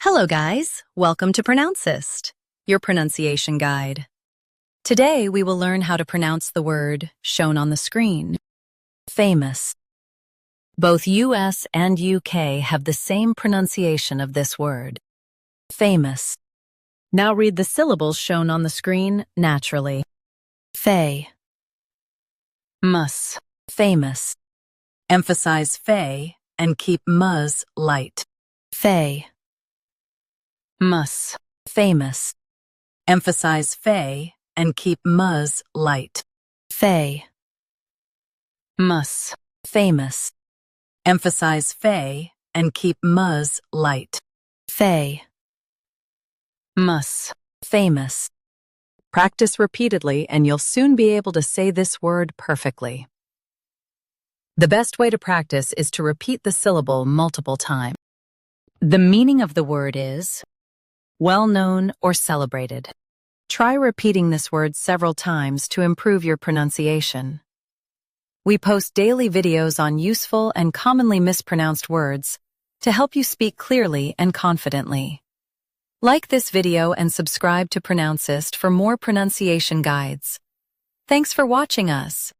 Hello guys, welcome to Pronouncist, your pronunciation guide. Today we will learn how to pronounce the word shown on the screen, famous. Both US and UK have the same pronunciation of this word, famous. Now read the syllables shown on the screen naturally. Fay, mus, famous. Emphasize fay and keep mus light. Fay, mus, famous. Emphasize fay and keep mus light. Fay, mus, famous. Emphasize fay and keep mus light. Fay, mus, famous. Practice repeatedly and you'll soon be able to say this word perfectly. The best way to practice is to repeat the syllable multiple times. The meaning of the word is well-known or celebrated. Try repeating this word several times to improve your pronunciation. We post daily videos on useful and commonly mispronounced words to help you speak clearly and confidently. Like this video and subscribe to Pronouncist for more pronunciation guides. Thanks for watching us.